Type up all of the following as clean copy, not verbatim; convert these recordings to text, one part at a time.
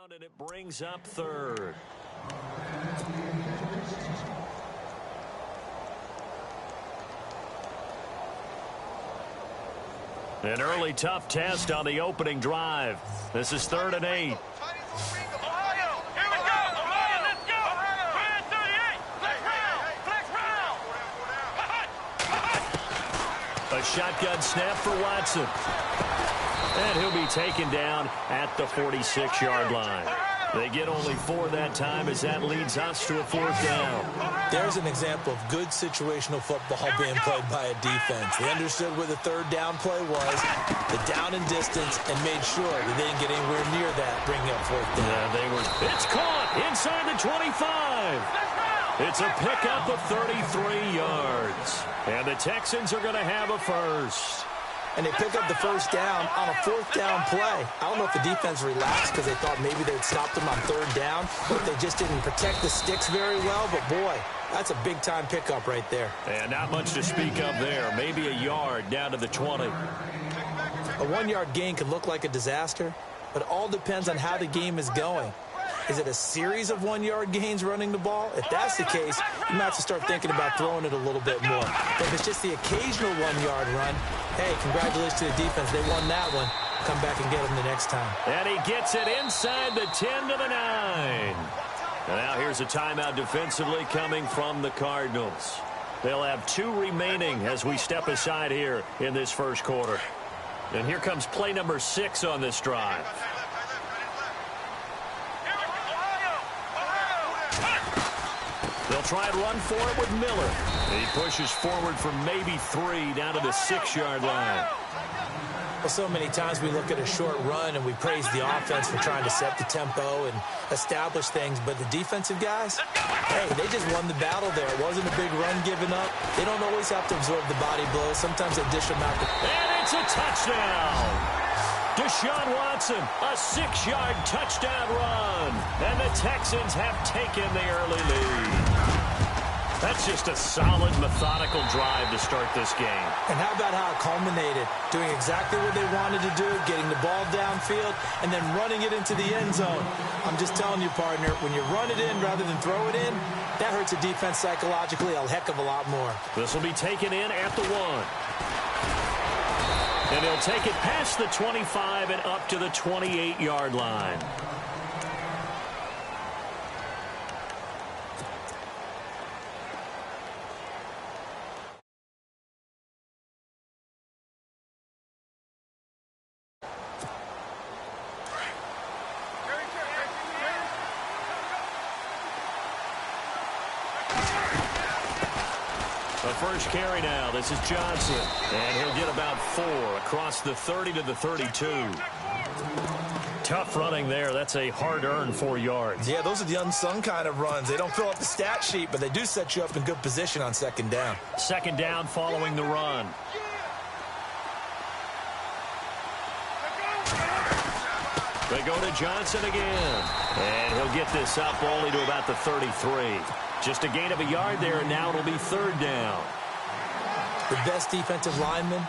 down, and it brings up third. An early tough test on the opening drive. This is 3rd and 8. A shotgun snap for Watson. And he'll be taken down at the 46-yard line. They get only 4 that time as that leads us to a 4th down. There's an example of good situational football being played by a defense. They understood where the 3rd down play was, the down and distance, and made sure that they didn't get anywhere near that, bringing up 4th down. Yeah, it's caught inside the 25. It's a pickup of 33 yards. And the Texans are going to have a first. And they pick up the 1st down on a 4th down play. I don't know if the defense relaxed because they thought maybe they'd stop them on 3rd down, or if they just didn't protect the sticks very well. But, boy, that's a big-time pickup right there. And not much to speak of there. Maybe a yard down to the 20. A 1-yard gain can look like a disaster, but it all depends on how the game is going. Is it a series of 1-yard gains running the ball? If that's the case, you might have to start thinking about throwing it a little bit more. But if it's just the occasional 1-yard run, hey, congratulations to the defense. They won that one. Come back and get them the next time. And he gets it inside the 10 to the 9. And now here's a timeout defensively coming from the Cardinals. They'll have 2 remaining as we step aside here in this first quarter. And here comes play number 6 on this drive. They'll try and run for it with Miller. He pushes forward for maybe 3 down to the 6-yard line. Well, so many times we look at a short run and we praise the offense for trying to set the tempo and establish things. But the defensive guys, hey, they just won the battle there. It wasn't a big run given up. They don't always have to absorb the body blows. Sometimes they dish them out. And it's a touchdown. Deshaun Watson, a 6-yard touchdown run. And the Texans have taken the early lead. That's just a solid, methodical drive to start this game. And how about how it culminated? Doing exactly what they wanted to do, getting the ball downfield, and then running it into the end zone. I'm just telling you, partner, when you run it in rather than throw it in, that hurts a defense psychologically a heck of a lot more. This will be taken in at the 1. And he'll take it past the 25 and up to the 28-yard line. First carry now. This is Johnson. And he'll get about 4 across the 30 to the 32. Tough running there. That's a hard-earned 4 yards. Yeah, those are the unsung kind of runs. They don't fill up the stat sheet, but they do set you up in good position on 2nd down. 2nd down following the run. They go to Johnson again. And he'll get this up only to about the 33. Just a gain of a yard there, and now it'll be 3rd down. The best defensive linemen,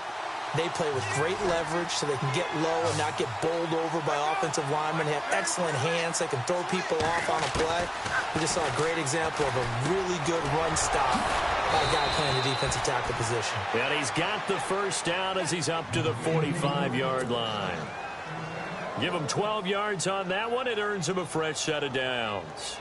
they play with great leverage so they can get low and not get bowled over by offensive linemen. They have excellent hands. They can throw people off on a play. We just saw a great example of a really good run stop by a guy playing the defensive tackle position. And he's got the 1st down as he's up to the 45-yard line. Give him 12 yards on that one. It earns him a fresh set of downs.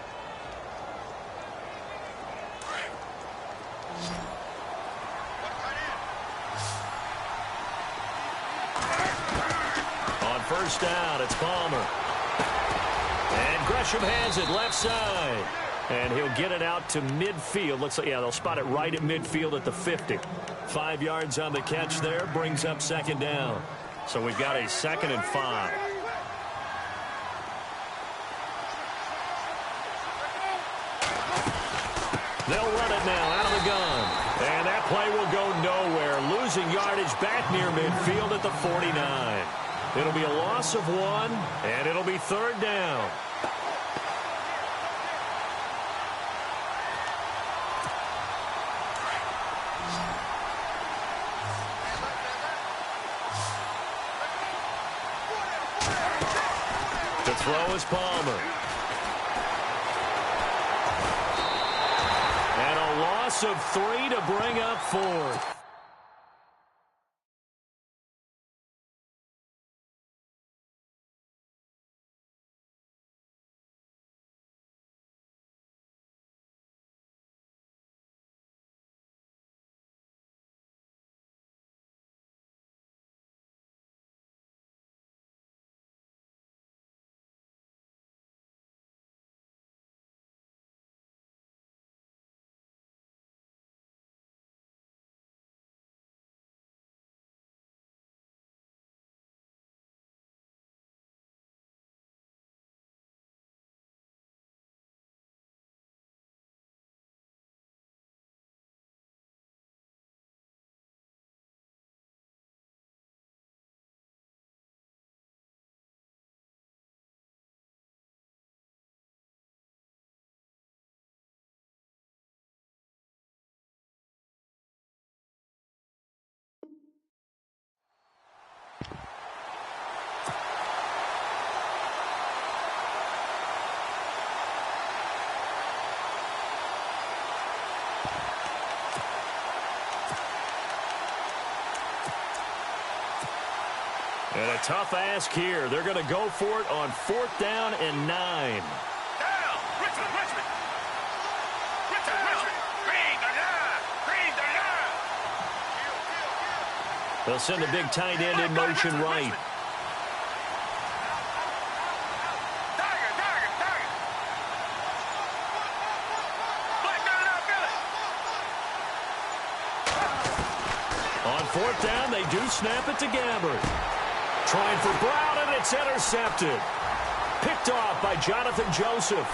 On 1st down, it's Palmer. And Gresham has it left side. And he'll get it out to midfield. Looks like, yeah, they'll spot it right at midfield at the 50. 5 yards on the catch there. Brings up 2nd down. So we've got a 2nd and 5. They'll run it now out of the gun. And that play will go nowhere. Losing yardage back near midfield at the 49. It'll be a loss of 1, and it'll be 3rd down. throw is Palmer. And a loss of 3 to bring up 4th. And a tough ask here. They're going to go for it on 4th down and 9. Down! Richmond! Green the line! They'll send the big tight end in motion right. On 4th down, they do snap it to Gabbert. Trying for Brown, and it's intercepted. Picked off by Jonathan Joseph.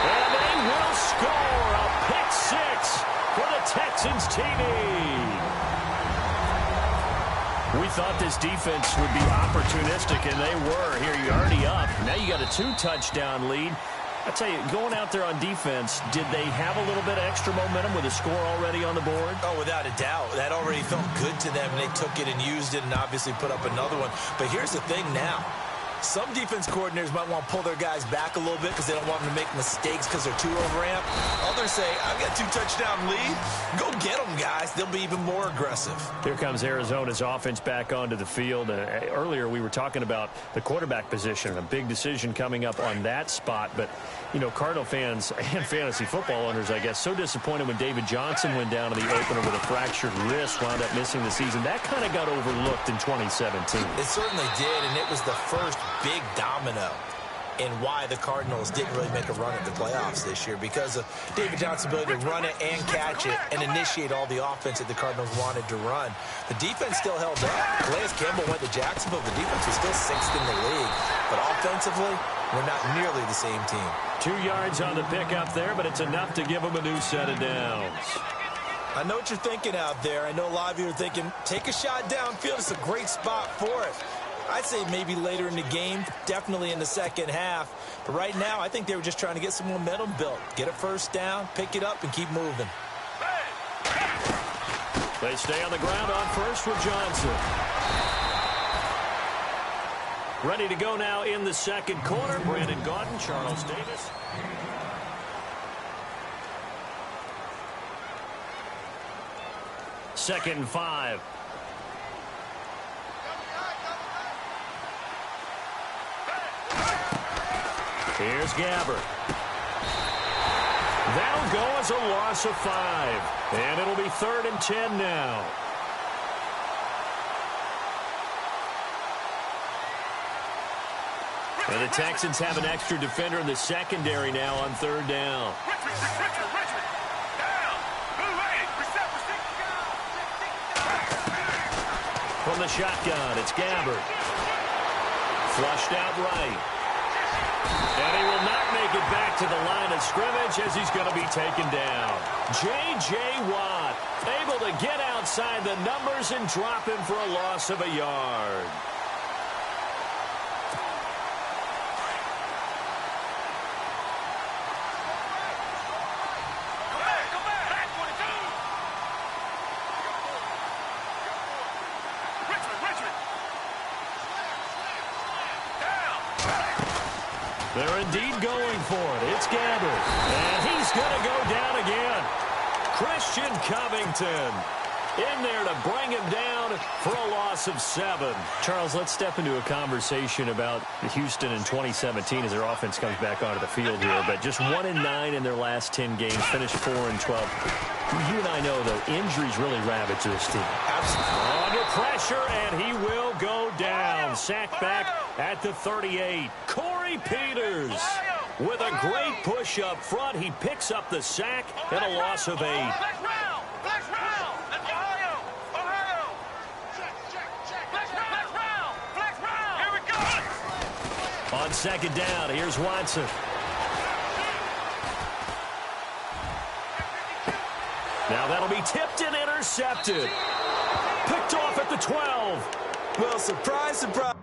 And they will score a pick 6 for the Texans TV. We thought this defense would be opportunistic, and they were. Here, you're already up. Now you got a 2-touchdown lead. I tell you, going out there on defense, did they have a little bit of extra momentum with a score already on the board? Oh, without a doubt. That already felt good to them, and they took it and used it and obviously put up another one. But here's the thing now. Some defense coordinators might want to pull their guys back a little bit because they don't want them to make mistakes because they're too overamped. Others say, I've got a 2-touchdown lead. Go get them, guys. They'll be even more aggressive. Here comes Arizona's offense back onto the field. Earlier we were talking about the quarterback position, a big decision coming up on that spot. But, you know, Cardinal fans and fantasy football owners, I guess, so disappointed when David Johnson went down in the opener with a fractured wrist, wound up missing the season. That kind of got overlooked in 2017. It certainly did, and it was the first big domino in why the Cardinals didn't really make a run at the playoffs this year, because of David Johnson's ability to run it and catch it and initiate all the offense that the Cardinals wanted to run. The defense still held up. Calais Campbell went to Jacksonville. The defense was still 6th in the league. But offensively, we're not nearly the same team. 2 yards on the pickup there, but it's enough to give them a new set of downs. I know what you're thinking out there. I know a lot of you are thinking, take a shot downfield. It's a great spot for it. I'd say maybe later in the game, definitely in the second half. But right now, I think they were just trying to get some momentum built. Get a first down, pick it up, and keep moving. They stay on the ground on first with Johnson. Ready to go now in the second quarter. Brandon Gaudin, Charles Davis. Second and 5. Here's Gabbert. That'll go as a loss of 5. And it'll be 3rd and 10 now. And the Texans have an extra defender in the secondary now on 3rd down. From the shotgun, it's Gabbert. Flushed out right. And he will not make it back to the line of scrimmage as he's going to be taken down. J.J. Watt able to get outside the numbers and drop him for a loss of a yard. Down! They're indeed going for it. It's gathered. And he's going to go down again. Christian Covington in there to bring him down for a loss of 7. Charles, let's step into a conversation about Houston in 2017 as their offense comes back onto the field here. But just 1-9 in their last 10 games, finished 4-12. You and I know, though, injuries really ravage this team. Absolutely. Under pressure, and he will go down. Sacked back at the 38. Corey Peters with a great push up front. He picks up the sack and a loss of 8. On second down, here's Watson. Now that'll be tipped and intercepted. Picked off at the 12. Well, surprise, surprise.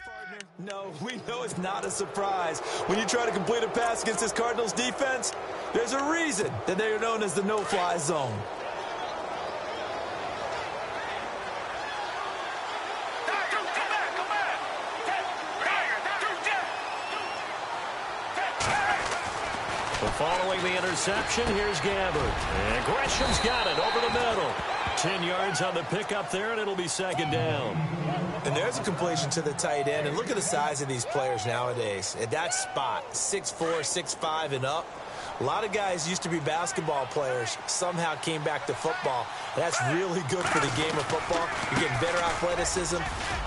Partner. No, we know it's not a surprise. When you try to complete a pass against this Cardinals defense, there's a reason that they are known as the no-fly zone. Following the interception, here's Gabbard. And Gresham's got it over the middle. 10 yards on the pickup there, and it'll be second down. And there's a completion to the tight end. And look at the size of these players nowadays. At that spot, 6'4", 6'5", and up. A lot of guys used to be basketball players, somehow came back to football. That's really good for the game of football. You're getting better athleticism,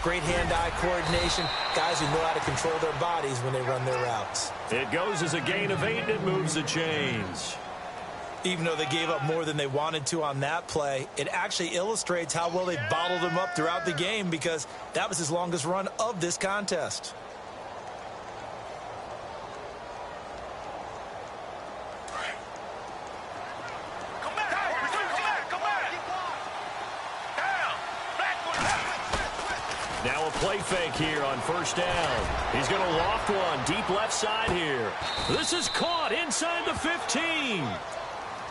great hand-eye coordination, guys who know how to control their bodies when they run their routes. It goes as a gain of 8, and it moves the chains. Even though they gave up more than they wanted to on that play, it actually illustrates how well they bottled him up throughout the game because that was his longest run of this contest. Now a play fake here on first down. He's going to loft one deep left side here. This is caught inside the 15.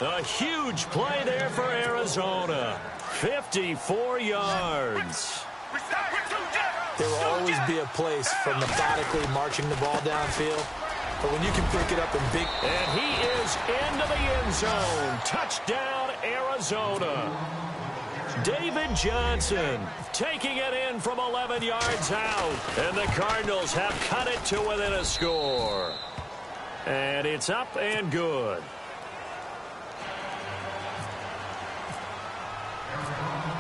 A huge play there for Arizona. 54 yards. There will always be a place for methodically marching the ball downfield. But when you can pick it up in big... And he is into the end zone. Touchdown, Arizona. David Johnson taking it in from 11 yards out. And the Cardinals have cut it to within a score. And it's up and good.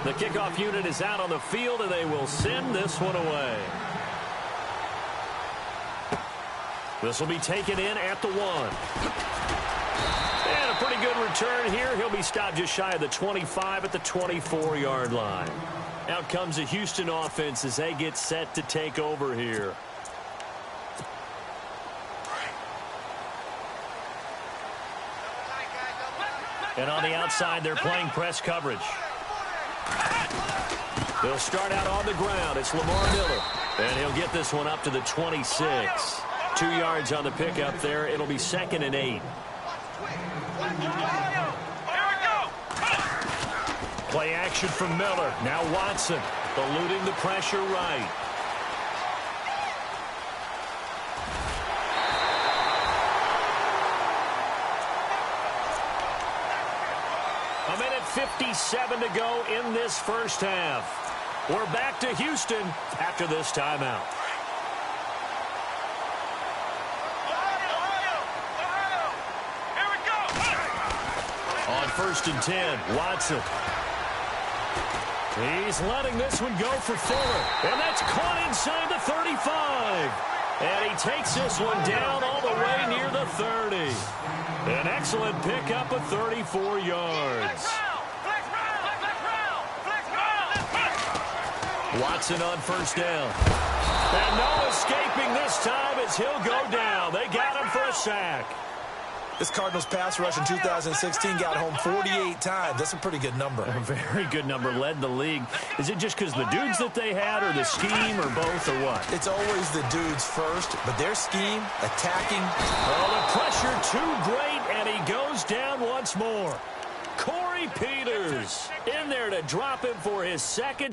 The kickoff unit is out on the field, and they will send this one away. This will be taken in at the 1. And a pretty good return here. He'll be stopped just shy of the 25 at the 24-yard line. Out comes the Houston offense as they get set to take over here. And on the outside, they're playing press coverage. They'll start out on the ground. It's Lamar Miller. And he'll get this one up to the 26. 2 yards on the pickup there. It'll be 2nd and 8. Play action from Miller. Now Watson eluding the pressure right. A minute 57 to go in this first half. We're back to Houston after this timeout. On 1st and 10, Watson. He's letting this one go for Fuller. And that's caught inside the 35. And he takes this one down all the way near the 30. An excellent pickup of 34 yards. Watson on 1st down. And no escaping this time as he'll go down. They got him for a sack. This Cardinals pass rush in 2016 got home 48 times. That's a pretty good number. A very good number, led the league. Is it just because the dudes that they had, or the scheme, or both, or what? It's always the dudes first, but their scheme, attacking. Oh, the pressure too great, and he goes down once more. Corey Peters in there to drop him for his 2nd.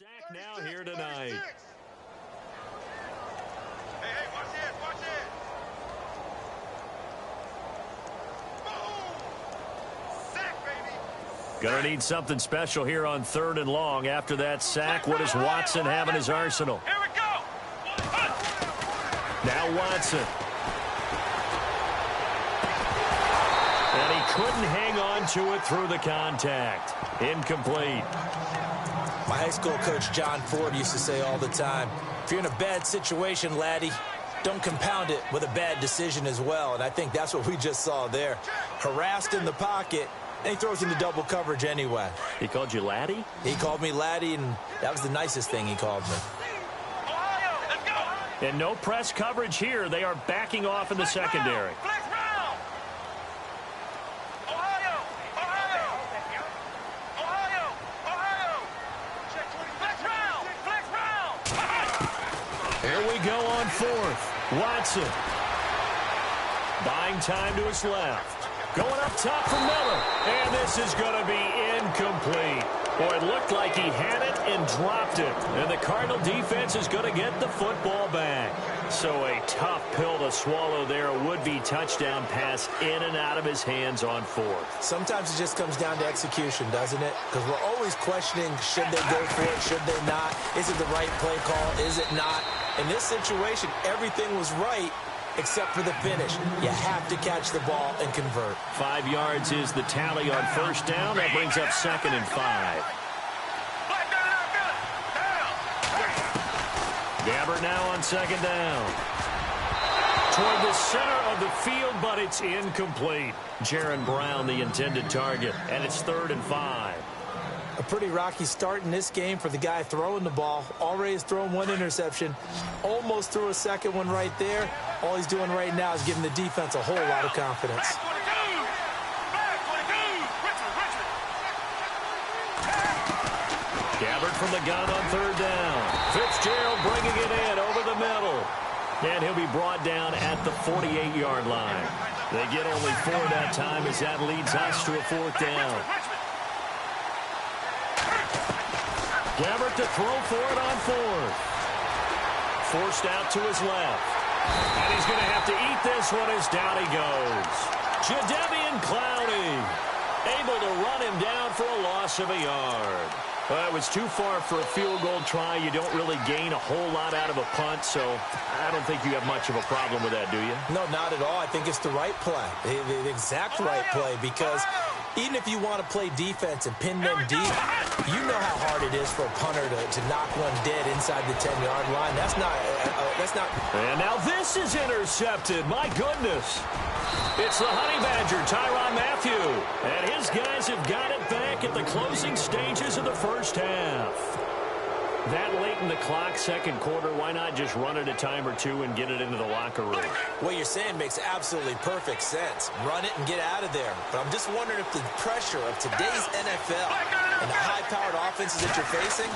sack now here tonight. Hey, watch this, watch this. Boom! Sack, baby. Gonna need something special here on 3rd and long. After that sack, what does Watson have in his arsenal? Here we go. Now Watson. And he couldn't hang on to it through the contact. Incomplete. My high school coach, John Ford, used to say all the time, if you're in a bad situation, laddie, don't compound it with a bad decision as well. And I think that's what we just saw there. Harassed in the pocket, and he throws into double coverage anyway. He called you laddie? He called me laddie, and that was the nicest thing he called me. Ohio, let's go. And no press coverage here. They are backing off in the secondary. Flex round. Ohio, Ohio. Ohio, Ohio. Flex round, flex round. Here we go on 4th. Watson. Buying time to his left. Going up top for Miller. And this is going to be incomplete. Boy, it looked like he had it and dropped it. And the Cardinal defense is going to get the football back. So a tough pill to swallow there. A would-be touchdown pass in and out of his hands on 4th. Sometimes it just comes down to execution, doesn't it? Because we're always questioning, should they go for it, should they not? Is it the right play call, is it not? In this situation, everything was right except for the finish. You have to catch the ball and convert. 5 yards is the tally on 1st down. That brings up 2nd and 5. Gabbert now on 2nd down. Toward the center of the field, but it's incomplete. Jaron Brown, the intended target, and it's 3rd and 5. A pretty rocky start in this game for the guy throwing the ball. Already has thrown 1 interception. Almost threw a second one right there. All he's doing right now is giving the defense a whole lot of confidence. Gabbert from the gun on 3rd down. Fitzgerald bringing it in over the middle. And he'll be brought down at the 48-yard line. They get only 4 that time as that leads us to a 4th down. Gabbert to throw for it on 4th. Forced out to his left. And he's going to have to eat this one as down he goes. Jadeveon Clowney able to run him down for a loss of a yard. Well, it was too far for a field goal try. You don't really gain a whole lot out of a punt, so I don't think you have much of a problem with that, do you? No, not at all. I think it's the right play, the exact right play, because even if you want to play defense and pin them deep, you know how hard it is for a punter to knock one dead inside the 10-yard line. That's not. And now this is intercepted. My goodness. It's the Honey Badger, Tyrann Mathieu. And his guys have got it back at the closing stages of the first half. That late in the clock, second quarter, why not just run it a time or two and get it into the locker room? What you're saying makes absolutely perfect sense. Run it and get out of there. But I'm just wondering if the pressure of today's NFL and the high-powered offenses that you're facing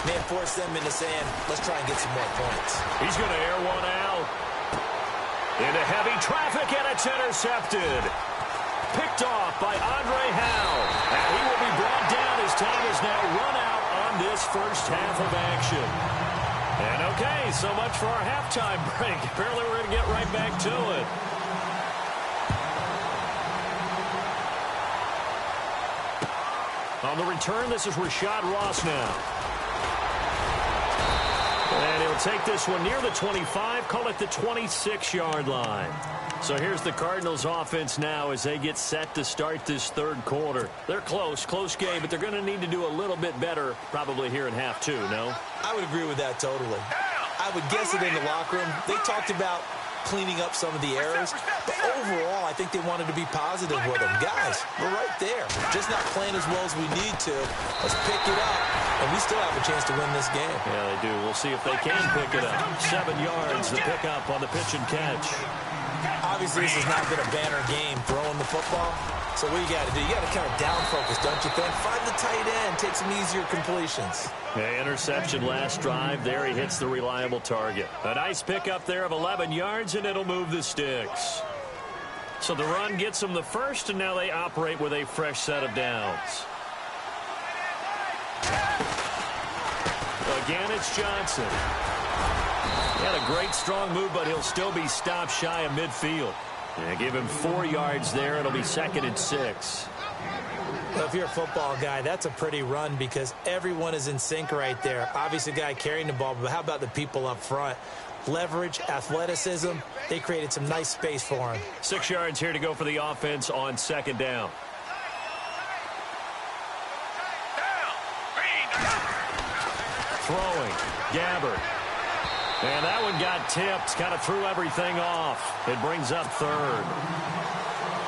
may have forced them into saying, let's try and get some more points. He's going to air one out. Into heavy traffic, and it's intercepted. Picked off by Andre Howe. And he will be brought down as time is now run out on this first half of action. And okay, so much for our halftime break. Apparently we're going to get right back to it. On the return, this is Rashad Ross now. And he'll take this one near the 25, call it the 26-yard line. So here's the Cardinals offense now as they get set to start this third quarter. They're close game, but they're going to need to do a little bit better probably here in half 2, no? I would agree with that totally. I would guess it in the locker room. They talked about cleaning up some of the errors, but overall, I think they wanted to be positive with them. Guys, we're right there. Just not playing as well as we need to. Let's pick it up, and we still have a chance to win this game. Yeah, they do. We'll see if they can pick it up. 7 yards, the pickup on the pitch and catch. Obviously, this has not been a banner game throwing the football. So what you got to do, you got to kind of down focus, don't you think? Find the tight end, take some easier completions. Yeah, interception last drive. There he hits the reliable target. A nice pickup there of 11 yards, and it'll move the sticks. So the run gets them the first, and now they operate with a fresh set of downs. Again, it's Johnson. He had a great, strong move, but he'll still be stopped shy of midfield. And give him 4 yards there. It'll be 2nd and 6. Well, if you're a football guy, that's a pretty run because everyone is in sync right there. Obviously, the guy carrying the ball, but how about the people up front? Leverage, athleticism, they created some nice space for him. 6 yards here to go for the offense on 2nd down. Throwing, Gabbard. And that one got tipped, kind of threw everything off. It brings up 3rd.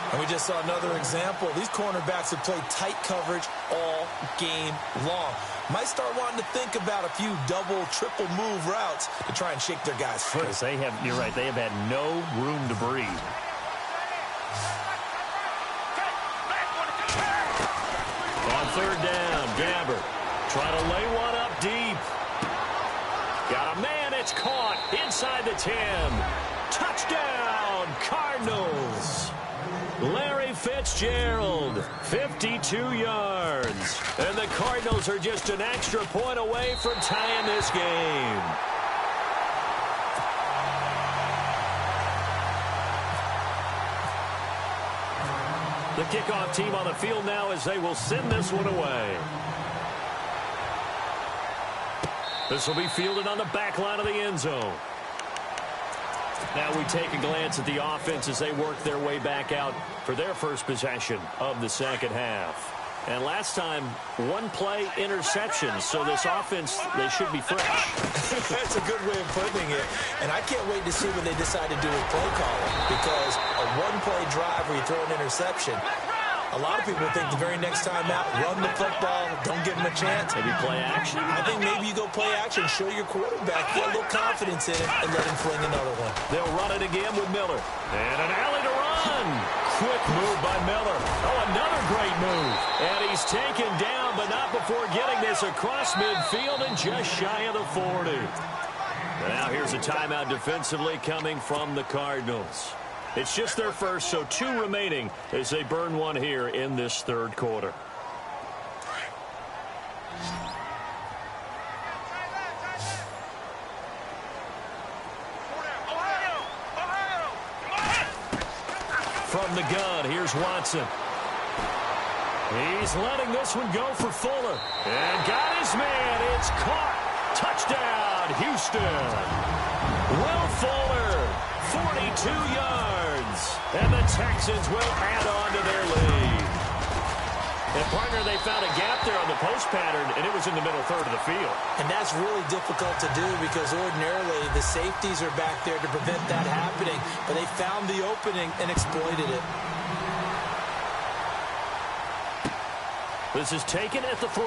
And we just saw another example. These cornerbacks have played tight coverage all game long. Might start wanting to think about a few double, triple move routes to try and shake their guys free. Because you're right, they have had no room to breathe. On 3rd down, Gabbard trying to lay one up deep. Got a man, it's caught inside the 10. Touchdown, Cardinals. Larry Fitzgerald, 52 yards. And the Cardinals are just an extra point away from tying this game. The kickoff team on the field now as they will send this one away. This will be fielded on the back line of the end zone. Now we take a glance at the offense as they work their way back out for their first possession of the second half. And last time, 1-play interception. So this offense, they should be fresh. That's a good way of putting it. And I can't wait to see what they decide to do with play calling. Because a 1-play drive where you throw an interception, a lot of people think the very next time out, run the football, don't give them a chance. Maybe play action? I think maybe you go play action, show your quarterback, get a little confidence in it, and let him fling another one. They'll run it again with Miller. And an alley to run. Quick move by Miller. Oh, another great move. And he's taken down, but not before getting this across midfield and just shy of the 40. Now here's a timeout defensively coming from the Cardinals. It's just their first, so 2 remaining as they burn one here in this 3rd quarter. From the gun, here's Watson. He's letting this one go for Fuller. And got his man. It's caught. Touchdown, Houston. Will Fuller, 42 yards. And the Texans will add on to their lead. And, partner, they found a gap there on the post pattern, and it was in the middle 3rd of the field. And that's really difficult to do because ordinarily the safeties are back there to prevent that happening. But they found the opening and exploited it. This is taken at the 3.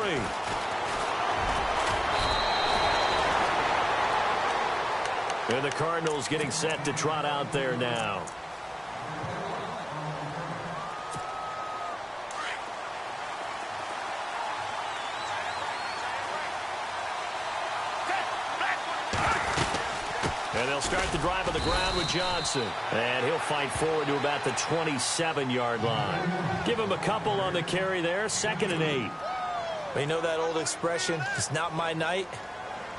And the Cardinals getting set to trot out there now. And they'll start the drive on the ground with Johnson. And he'll fight forward to about the 27-yard line. Give him a couple on the carry there. 2nd and 8. You know that old expression, it's not my night?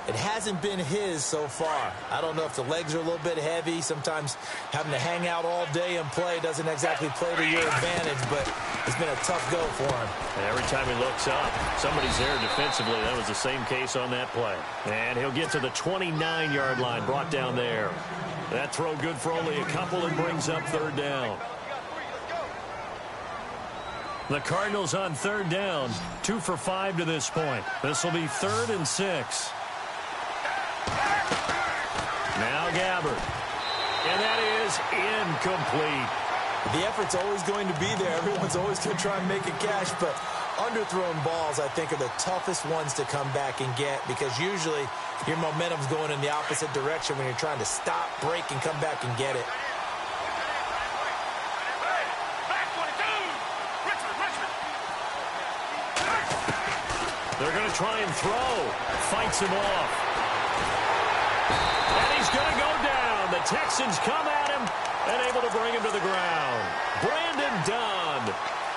It hasn't been his so far. I don't know if the legs are a little bit heavy. Sometimes having to hang out all day and play doesn't exactly play to your advantage, but it's been a tough go for him. And every time he looks up, somebody's there defensively. That was the same case on that play. And he'll get to the 29-yard line, brought down there. That throw good for only a couple and brings up 3rd down. The Cardinals on 3rd down, 2 for 5 to this point. This will be 3rd and 6. Now Gabbard. And that is incomplete. The effort's always going to be there. Everyone's always going to try and make a catch, but underthrown balls, I think, are the toughest ones to come back and get because usually your momentum's going in the opposite direction when you're trying to stop, break, and come back and get it. They're going to try and throw. Fights him off. And he's going to go down. The Texans come at him and able to bring him to the ground. Brandon Dunn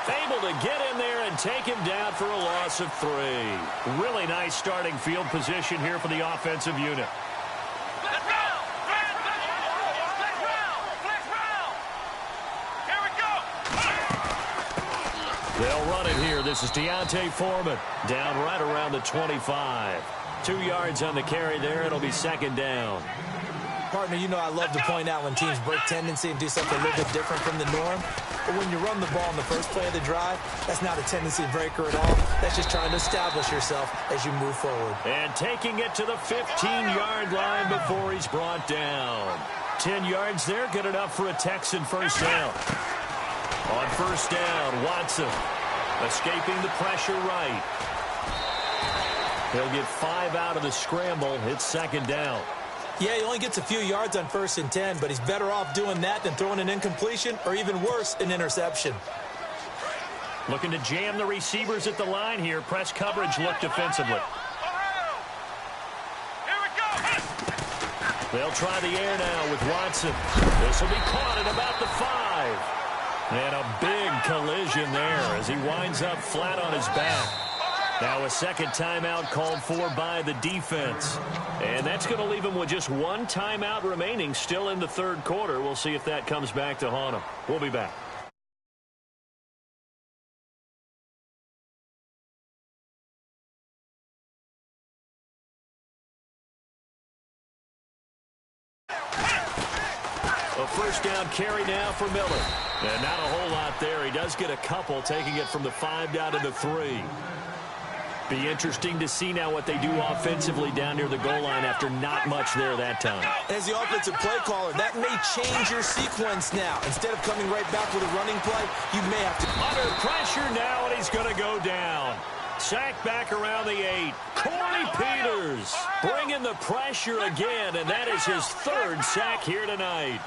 Able to get in there and take him down for a loss of 3. Really nice starting field position here for the offensive unit. They'll run it here. This is Deontay Foreman down right around the 25. 2 yards on the carry there. It'll be second down. Partner, you know I love to point out when teams break tendency and do something a little bit different from the norm. But when you run the ball in the first play of the drive, that's not a tendency breaker at all. That's just trying to establish yourself as you move forward. And taking it to the 15-yard line before he's brought down. 10 yards there, good enough for a Texan first down. On first down, Watson escaping the pressure right. He'll get 5 out of the scramble. It's second down. Yeah, he only gets a few yards on 1st and 10, but he's better off doing that than throwing an incompletion or even worse, an interception. Looking to jam the receivers at the line here. Press coverage look defensively. They'll try the air now with Watson. This will be caught at about the 5. And a big collision there as he winds up flat on his back. Now a second timeout called for by the defense. And that's going to leave him with just 1 timeout remaining still in the third quarter. We'll see if that comes back to haunt him. We'll be back. A first down carry now for Miller. And not a whole lot there. He does get a couple, taking it from the 5 down to the 3. Be interesting to see now what they do offensively down near the goal line after not much there that time. As the offensive play caller, that may change your sequence now. Instead of coming right back with a running play, you may have to... Under pressure now, and he's going to go down. Sack back around the 8. Corey Peters bringing the pressure again, and that is his 3rd sack here tonight.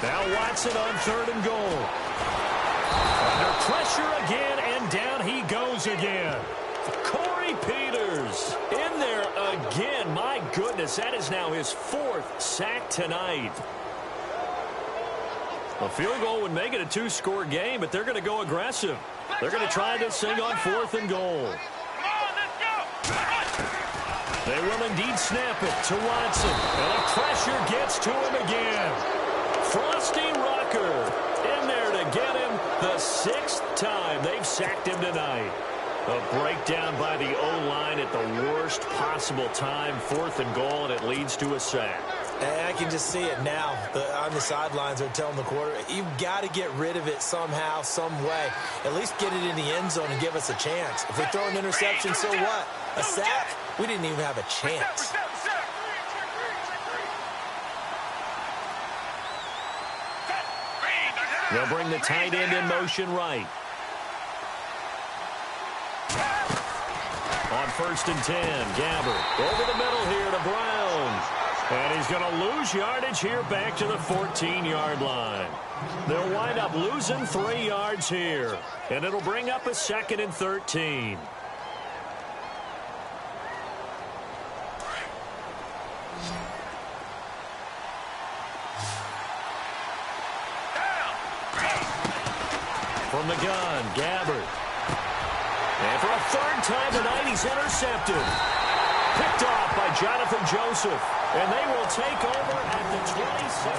Now Watson on 3rd and goal. Under pressure again, and down he goes again. Corey Peters in there again. My goodness, that is now his 4th sack tonight. A field goal would make it a 2-score game, but they're going to go aggressive. They're going to try this thing on 4th and goal. They will indeed snap it to Watson. And the pressure gets to him again. Frosty Rucker in there to get him the 6th time they've sacked him tonight. A breakdown by the O-line at the worst possible time. 4th and goal, and it leads to a sack. I can just see it now. On the sidelines, they're telling the quarterback, you've got to get rid of it somehow, some way. At least get it in the end zone and give us a chance. If we throw an interception, so what? A sack? We didn't even have a chance. They'll bring the tight end in motion right. On 1st and 10, Gabbert over the middle here to Brown. And he's going to lose yardage here back to the 14-yard line. They'll wind up losing 3 yards here. And it'll bring up a 2nd and 13. From the gun, Gabbert. And for a 3rd time tonight, he's intercepted. Picked off by Jonathan Joseph. And they will take over at the 27.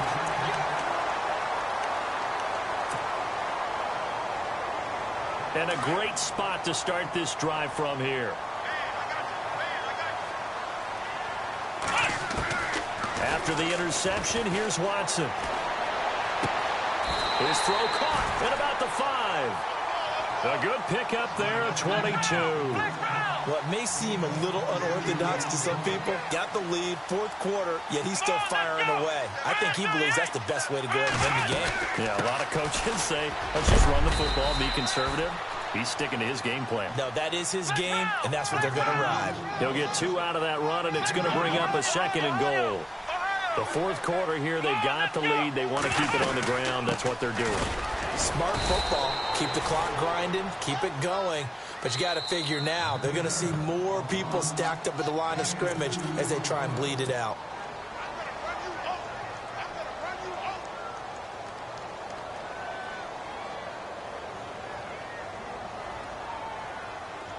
And a great spot to start this drive from here. After the interception, here's Watson. His throw caught at about the 5. A good pickup there at 22. What may seem a little unorthodox to some people, got the lead, 4th quarter, yet he's still firing away. I think he believes that's the best way to go ahead and win the game. Yeah, a lot of coaches say, let's just run the football, be conservative. He's sticking to his game plan. No, that is his game, and that's what they're going to ride. He'll get 2 out of that run, and it's going to bring up a 2nd and goal. The 4th quarter here, they've got the lead. They want to keep it on the ground. That's what they're doing. Smart football. Keep the clock grinding. Keep it going. But you got to figure now, they're going to see more people stacked up at the line of scrimmage as they try and bleed it out.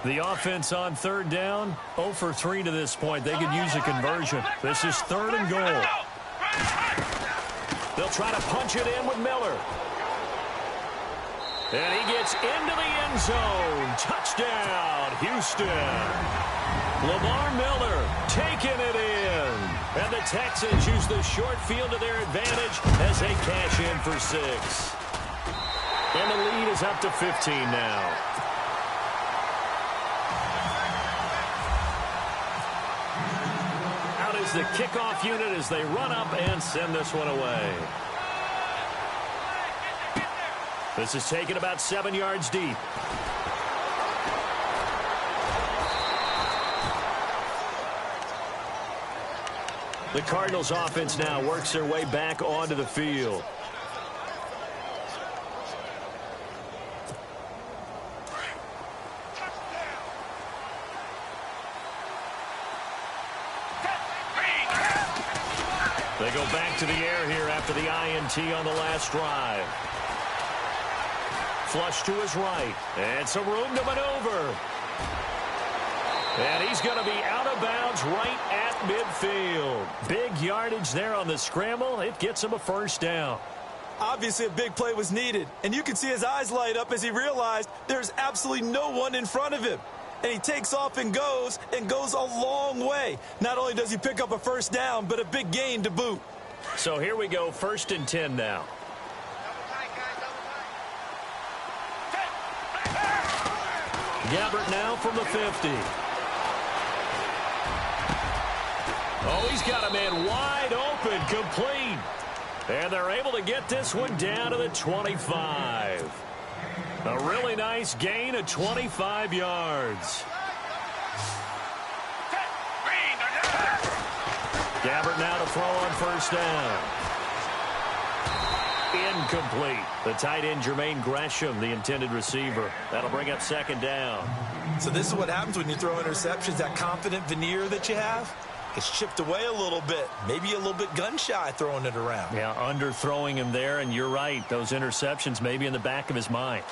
The offense on third down, 0 for 3 to this point. They could use a conversion. This is 3rd and goal. They'll try to punch it in with Miller. And he gets into the end zone. Touchdown, Houston. Lamar Miller taking it in. And the Texans use the short field to their advantage as they cash in for 6. And the lead is up to 15 now. Out is the kickoff unit as they run up and send this one away. This is taken about 7 yards deep. The Cardinals offense now works their way back onto the field. They go back to the air here after the INT on the last drive. Flush to his right. And some room to maneuver. And he's going to be out of bounds right at midfield. Big yardage there on the scramble. It gets him a first down. Obviously, a big play was needed. And you can see his eyes light up as he realized there's absolutely no one in front of him. And he takes off and goes a long way. Not only does he pick up a first down, but a big gain to boot. So here we go, 1st and 10 now. Gabbert now from the 50. Oh, he's got a man wide open, complete. And they're able to get this one down to the 25. A really nice gain of 25 yards. Gabbert now to throw on first down. Incomplete. The tight end, Jermaine Gresham, the intended receiver. That'll bring up 2nd down. So this is what happens when you throw interceptions. That confident veneer that you have gets chipped away a little bit. Maybe a little bit gun-shy throwing it around. Yeah, underthrowing him there, and you're right. Those interceptions may be in the back of his mind.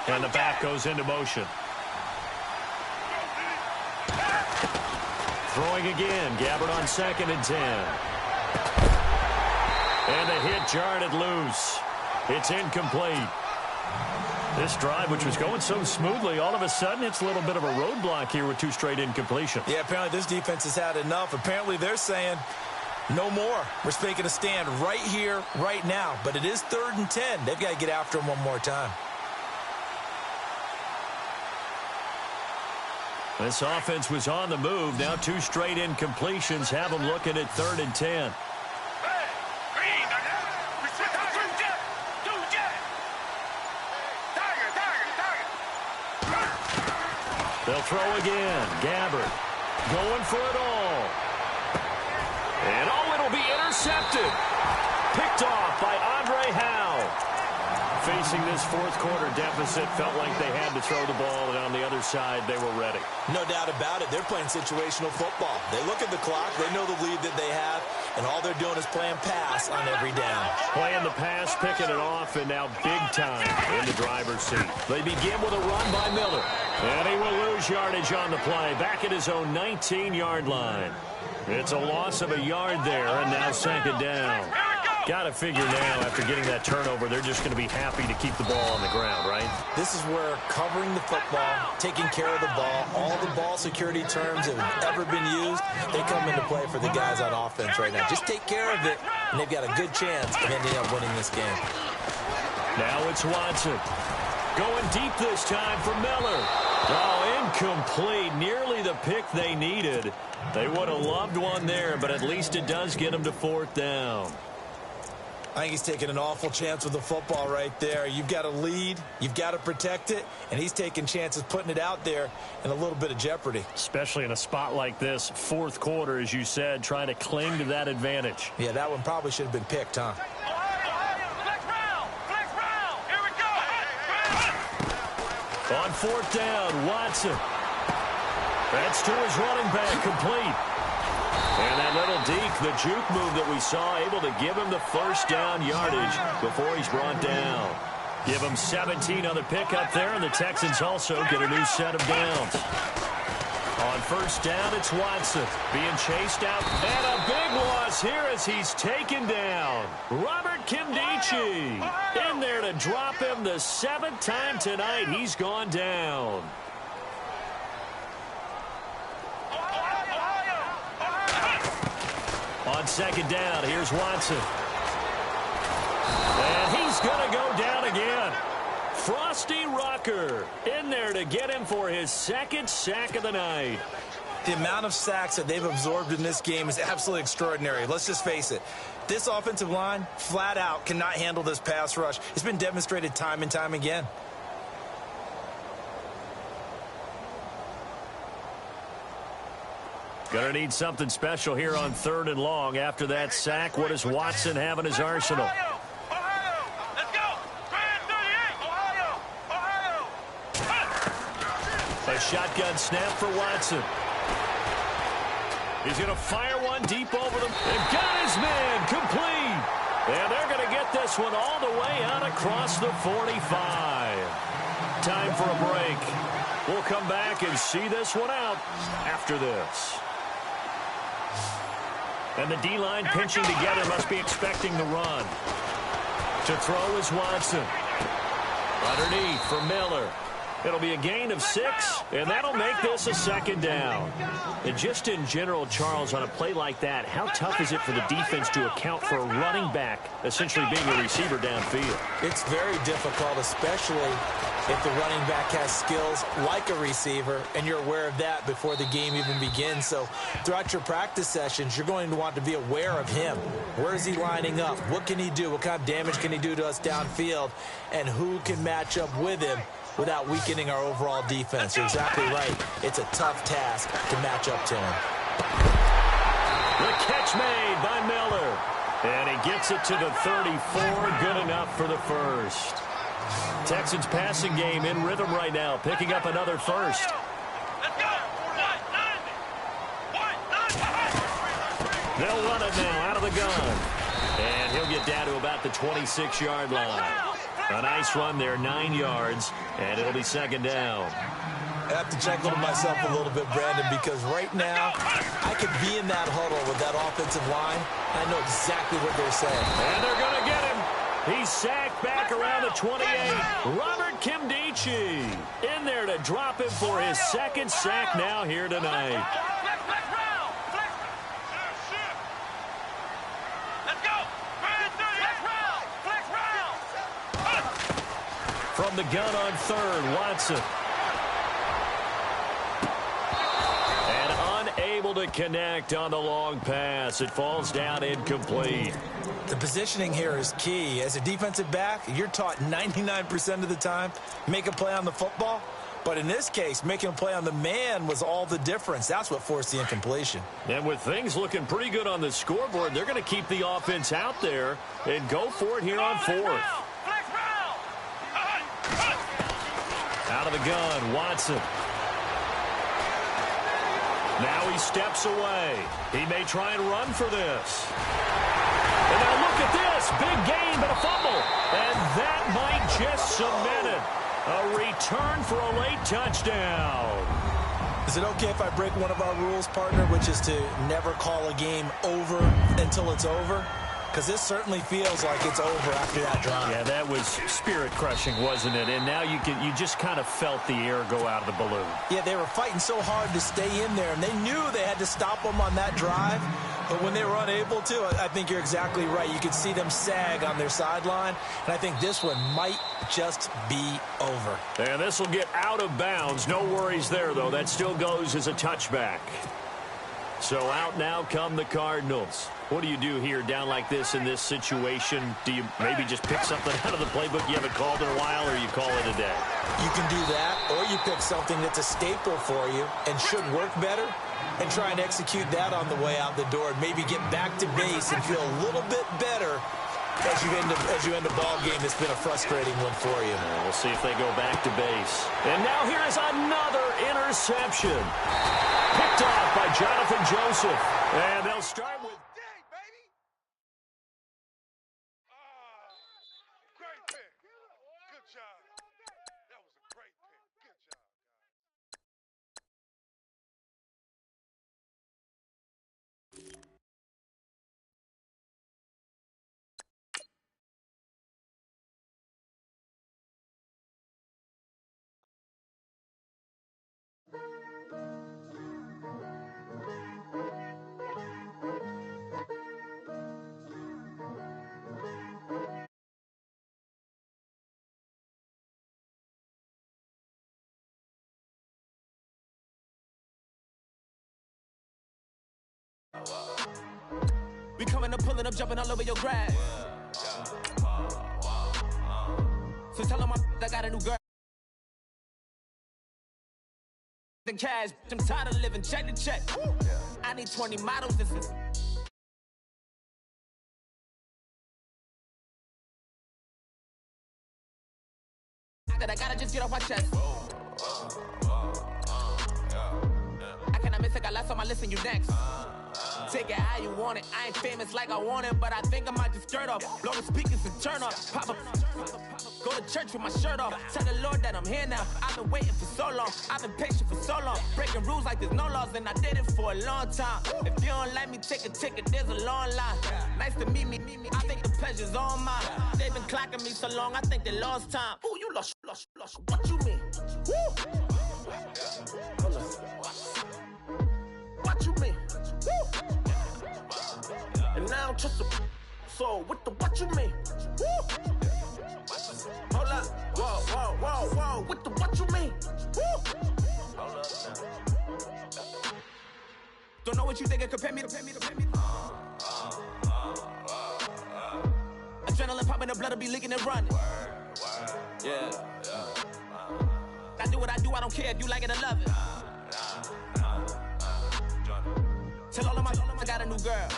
And the back goes into motion. Throwing again. Gabbert on 2nd and 10. And the hit jarred it loose. It's incomplete. This drive, which was going so smoothly, all of a sudden it's a little bit of a roadblock here with 2 straight incompletions. Yeah, apparently this defense has had enough. Apparently they're saying no more. We're making a stand right here, right now. But it is 3rd and 10. They've got to get after him one more time. This offense was on the move. Now 2 straight incompletions have them looking at 3rd and 10. They'll throw again. Gabbert going for it all. And it'll be intercepted. Picked off by Andre Howe. Facing this 4th quarter deficit, felt like they had to throw the ball, and on the other side, they were ready. No doubt about it. They're playing situational football. They look at the clock. They know the lead that they have, and all they're doing is playing pass on every down. Playing the pass, picking it off, and now big time in the driver's seat. They begin with a run by Miller. And he will lose yardage on the play, back at his own 19-yard line. It's a loss of a yard there, and now 2nd down. Got to figure now, after getting that turnover, they're just going to be happy to keep the ball on the ground, right? This is where covering the football, taking care of the ball, all the ball security terms that have ever been used, they come into play for the guys on offense right now. Just take care of it, and they've got a good chance of ending up winning this game. Now it's Watson. Going deep this time for Miller. Oh, incomplete. Nearly the pick they needed. They would have loved one there, but at least it does get them to 4th down. I think he's taking an awful chance with the football right there. You've got to lead, you've got to protect it, and he's taking chances putting it out there in a little bit of jeopardy. Especially in a spot like this, fourth quarter, as you said, trying to cling to that advantage. Yeah, that one probably should have been picked, huh? On fourth down, Watson. That's to his running back, complete. And that little deke, the juke move that we saw, able to give him the first down yardage before he's brought down. Give him 17 on the pickup there, and the Texans also get a new set of downs. On first down, it's Watson being chased out. And a big loss here as he's taken down. Robert Kimdichie in there to drop him the 7th time tonight. He's gone down. On second down, here's Watson. And he's going to go down again. Frosty Rocker in there to get him for his 2nd sack of the night. The amount of sacks that they've absorbed in this game is absolutely extraordinary. Let's just face it. This offensive line, flat out, cannot handle this pass rush. It's been demonstrated time and time again. Gonna need something special here on 3rd and long. After that sack, what does Watson have in his arsenal? A shotgun snap for Watson. He's going to fire one deep over them. They've got his man complete. And they're going to get this one all the way out across the 45. Time for a break. We'll come back and see this one out after this. And the D-line pinching together, must be expecting the run. To throw is Watson. Underneath for Miller. It'll be a gain of 6, and that'll make this a 2nd down. And just in general, Charles, on a play like that, how tough is it for the defense to account for a running back essentially being a receiver downfield? It's very difficult, especially if the running back has skills like a receiver, and you're aware of that before the game even begins. So throughout your practice sessions, you're going to want to be aware of him. Where is he lining up? What can he do? What kind of damage can he do to us downfield? And who can match up with him without weakening our overall defense? You're exactly right. It's a tough task to match up to him. The catch made by Miller. And he gets it to the 34. Good enough for the first. Texans passing game in rhythm right now, picking up another first. They'll run it now out of the gun. And he'll get down to about the 26-yard line. A nice run there, 9 yards, and it'll be 2nd down. I have to chuckle to myself a little bit, Brandon, because right now I could be in that huddle with that offensive line. I know exactly what they're saying. And they're going to get him. He's sacked back around the 28. Robert Kimdichie in there to drop him for his 2nd sack now here tonight. From the gun on 3rd, Watson. And unable to connect on the long pass. It falls down incomplete. The positioning here is key. As a defensive back, you're taught 99% of the time, make a play on the football. But in this case, making a play on the man was all the difference. That's what forced the incompletion. And with things looking pretty good on the scoreboard, they're going to keep the offense out there and go for it here on 4th. Out of the gun, Watson. Now he steps away. He may try and run for this. And now look at this. Big gain, but a fumble. And that might just cement it. A return for a late touchdown. Is it okay if I break one of our rules, partner, which is to never call a game over until it's over? Because this certainly feels like it's over after that drive. Yeah, that was spirit-crushing, wasn't it? And now you just kind of felt the air go out of the balloon. Yeah, they were fighting so hard to stay in there, and they knew they had to stop them on that drive. But when they were unable to, I think you're exactly right. You could see them sag on their sideline, and I think this one might just be over. And this will get out of bounds. No worries there, though. That still goes as a touchback. So out now come the Cardinals. What do you do here down like this in this situation? Do you maybe just pick something out of the playbook you haven't called in a while, or you call it a day? You can do that, or you pick something that's a staple for you and should work better and try and execute that on the way out the door and maybe get back to base and feel a little bit better as you end a ball game that's been a frustrating one for you. We'll see if they go back to base. And now here is another interception. Picked off by Jonathan Joseph. And they'll start with... Dang, baby. Great pick. Good job. That was a great pick. Good job, guys. We coming up, pulling up, jumping all over your grass. So tell them I got a new girl. The cash, I'm tired of living check to check. I need 20 models. This is. That I gotta just get off my chest. I cannot miss it, got last on my list and you next. Take it how you want it. I ain't famous like I want it, but I think I might just skirt off. Blow the speakers and turn up. Pop up. Go to church with my shirt off. Tell the Lord that I'm here now. I've been waiting for so long. I've been patient for so long. Breaking rules like there's no laws, and I did it for a long time. If you don't like me, take a ticket. There's a long line. Nice to meet me. I think the pleasure's all mine. They've been clocking me so long, I think they lost time. Ooh, you lost. What you mean? Woo! What you mean? Woo! And now I'm just a so what you mean? Woo! Hold up, whoa, what you mean? Woo! Hold up now. Don't know what you think, compare me to. Adrenaline popping, the blood will be leaking and running. Yeah. I do what I do, I don't care if you like it or love it. Tell all of my I got a new girl.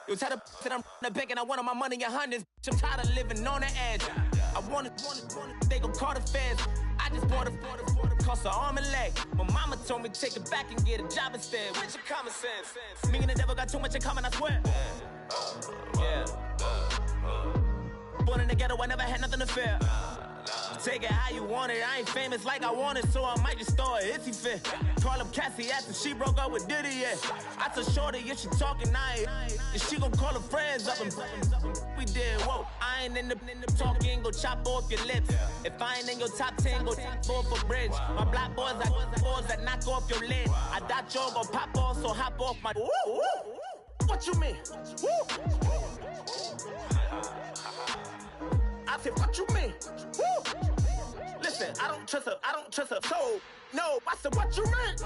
You tell the that I'm in the bank and I want my money in hundreds. I'm tired of living on the edge. I want it, they gon' call the feds. I just bought a cost an arm and leg. My mama told me take it back and get a job instead. Where's your common sense? Me and the devil got too much in common, I swear. Yeah. Born in the ghetto, I never had nothing to fear. Take it how you want it. I ain't famous like I want it, so I might just throw a hissy fit. Call up Cassie after she broke up with Diddy, yeah. I told Shorty if she talking, and she gon' call her friends up and we did, whoa. I ain't in the talking, go chop off your lips. If I ain't in your top 10, go top 4 for bridge. My black boys, I got boys that knock off your lid. I thought y'all gon' pop off, so hop off my. What you mean? I said, what you mean? Woo! Listen, I don't trust her soul. No, I said, what you mean?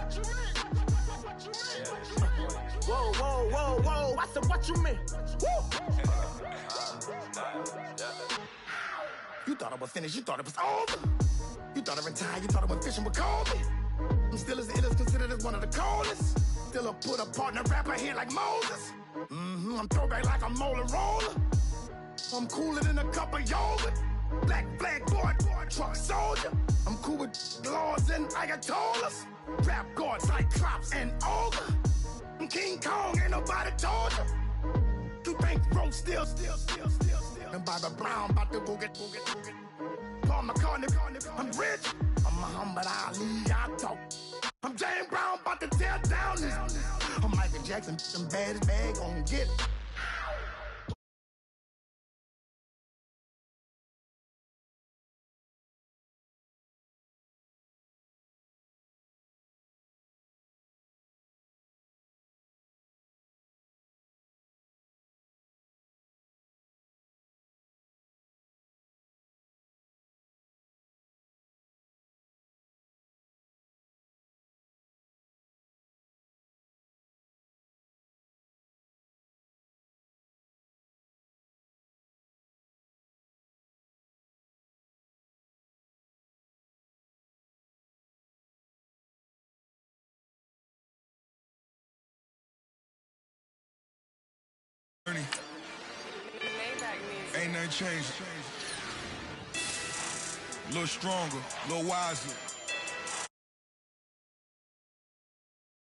Whoa, I said, what you mean? Woo! You thought I was finished, you thought it was over. You thought I retired, you thought I went fishing with Kobe. I'm still as ill as considered as one of the coldest. Still a put a partner rapper here like Moses. I'm throwback like a molar roller. I'm cooler than a cup of yogurt. Black flag boy, truck soldier. I'm cool with laws and Ayatollahs. Rap god, Cyclops and ogre. I'm King Kong, ain't nobody told you. You think road still. And Barbara Brown about to go get. Paul McCartney, I'm rich. I'm Muhammad Ali, I talk. I'm James Brown, about to tear down this. I'm Michael Jackson, them bad as bag, gon' get it. ain't changing. A little stronger, a little wiser.